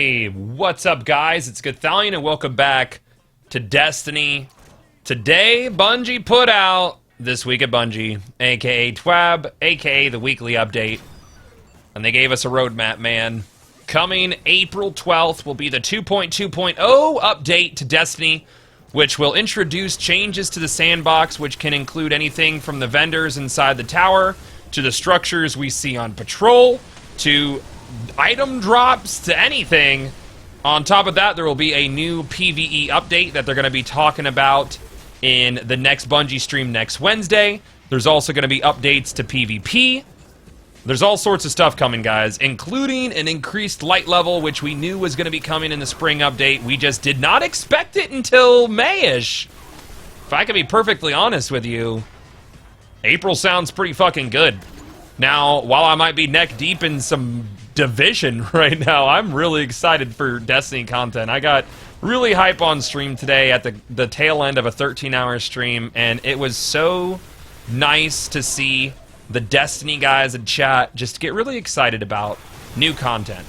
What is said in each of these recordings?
Hey, what's up guys? It's Gothalion and welcome back to Destiny. Today, Bungie put out This Week at Bungie, aka TWAB, aka the weekly update. And they gave us a roadmap, man. Coming April 12th will be the 2.2.0 update to Destiny, which will introduce changes to the sandbox, which can include anything from the vendors inside the tower, to the structures we see on patrol, to item drops, to anything. On top of that, there will be a new PvE update that they're going to be talking about in the next Bungie stream next Wednesday. There's also going to be updates to PvP. There's all sorts of stuff coming, guys, including an increased light level, which we knew was going to be coming in the spring update. We just did not expect it until May-ish. If I can be perfectly honest with you, April sounds pretty fucking good. Now, while I might be neck deep in some Division right now, I'm really excited for Destiny content. I got really hype on stream today at the tail end of a 13-hour stream, and it was so nice to see the Destiny guys in chat just get really excited about new content.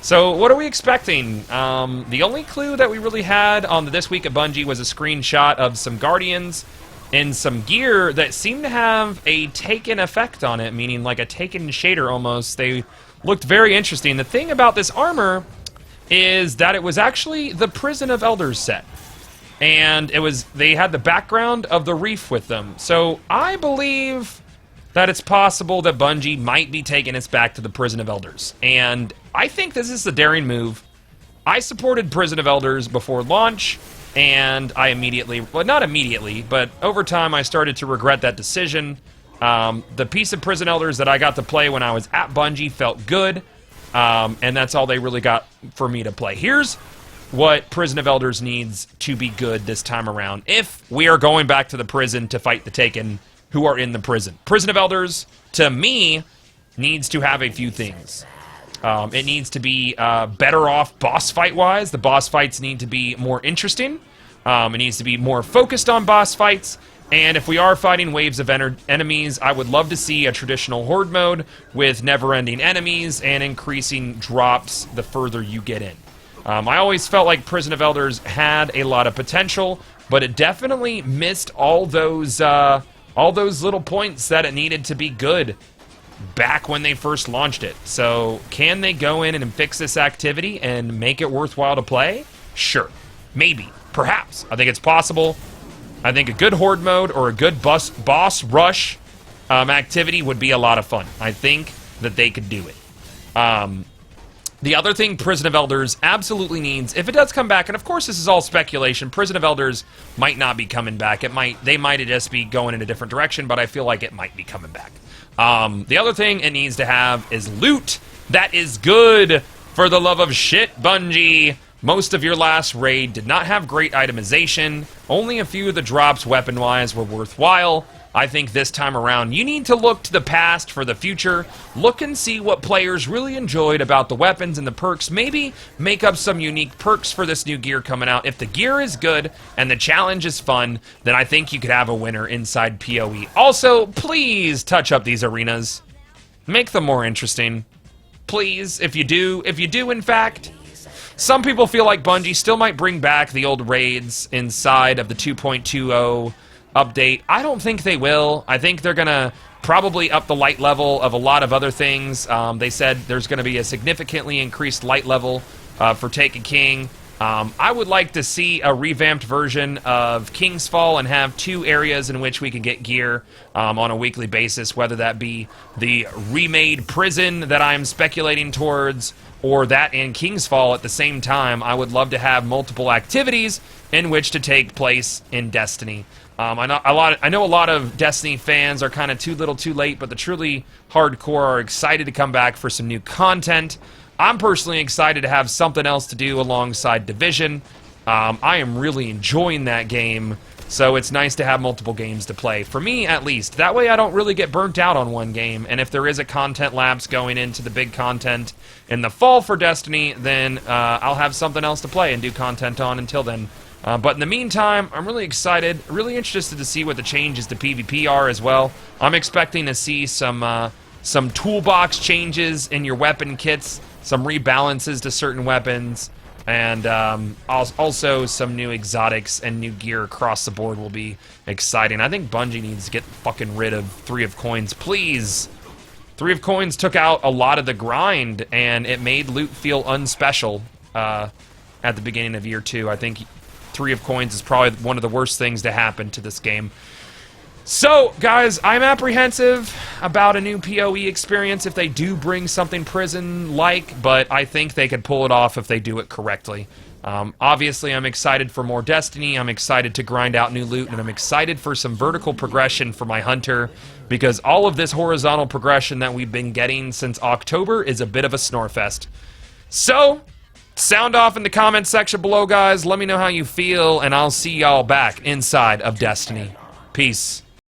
So what are we expecting? The only clue that we really had on the This Week at Bungie was a screenshot of some Guardians and some gear that seemed to have a Taken effect on it, meaning like a Taken shader almost. They looked very interesting. The thing about this armor is that it was actually the Prison of Elders set. And they had the background of the Reef with them. So I believe that it's possible that Bungie might be taking us back to the Prison of Elders. And I think this is a daring move. I supported Prison of Elders before launch, and I immediately, well, not immediately, but over time I started to regret that decision. The piece of Prison Elders that I got to play when I was at Bungie felt good, and that's all they really got for me to play. Here's what Prison of Elders needs to be good this time around, if we are going back to the prison to fight the Taken who are in the prison. Prison of Elders, to me, needs to have a few things. It needs to be better off boss fight-wise. The boss fights need to be more interesting. It needs to be more focused on boss fights. And if we are fighting waves of enemies, I would love to see a traditional horde mode with never-ending enemies and increasing drops the further you get in. I always felt like Prison of Elders had a lot of potential, but it definitely missed all those little points that it needed to be good back when they first launched it. So can they go in and fix this activity and make it worthwhile to play? Sure. Maybe. Perhaps. I think it's possible. I think a good horde mode or a good boss rush activity would be a lot of fun. I think that they could do it. The other thing Prison of Elders absolutely needs, if it does come back, and of course this is all speculation, Prison of Elders might not be coming back. They might just be going in a different direction, but I feel like it might be coming back. The other thing it needs to have is loot that is good. For the love of shit, Bungie. Most of your last raid did not have great itemization. Only a few of the drops weapon-wise were worthwhile. I think this time around, you need to look to the past for the future. Look and see what players really enjoyed about the weapons and the perks. Maybe make up some unique perks for this new gear coming out. If the gear is good and the challenge is fun, then I think you could have a winner inside PoE. Also, please touch up these arenas. Make them more interesting. Please, if you do in fact. Some people feel like Bungie still might bring back the old raids inside of the 2.20 update. I don't think they will. I think they're going to probably up the light level of a lot of other things. They said there's going to be a significantly increased light level for Taken King. I would like to see a revamped version of King's Fall and have two areas in which we can get gear on a weekly basis, whether that be the remade prison that I'm speculating towards, or that in King's Fall at the same time. I would love to have multiple activities in which to take place in Destiny. I know a lot of Destiny fans are kind of too little too late, but the truly hardcore are excited to come back for some new content. I'm personally excited to have something else to do alongside Division. I am really enjoying that game, so it's nice to have multiple games to play. For me, at least. That way I don't really get burnt out on one game, and if there is a content lapse going into the big content in the fall for Destiny, then I'll have something else to play and do content on until then. But in the meantime, I'm really excited, really interested to see what the changes to PvP are as well. I'm expecting to see some toolbox changes in your weapon kits some rebalances to certain weapons, and also some new exotics and new gear across the board will be exciting. I think Bungie needs to get fucking rid of 3 of Coins, please. 3 of Coins took out a lot of the grind, and it made loot feel unspecial at the beginning of year 2. I think 3 of Coins is probably one of the worst things to happen to this game. So, guys, I'm apprehensive about a new PoE experience if they do bring something prison-like, but I think they could pull it off if they do it correctly. Obviously, I'm excited for more Destiny, I'm excited to grind out new loot, and I'm excited for some vertical progression for my Hunter, because all of this horizontal progression that we've been getting since October is a bit of a snorefest. So, sound off in the comments section below, guys. Let me know how you feel, and I'll see y'all back inside of Destiny. Peace.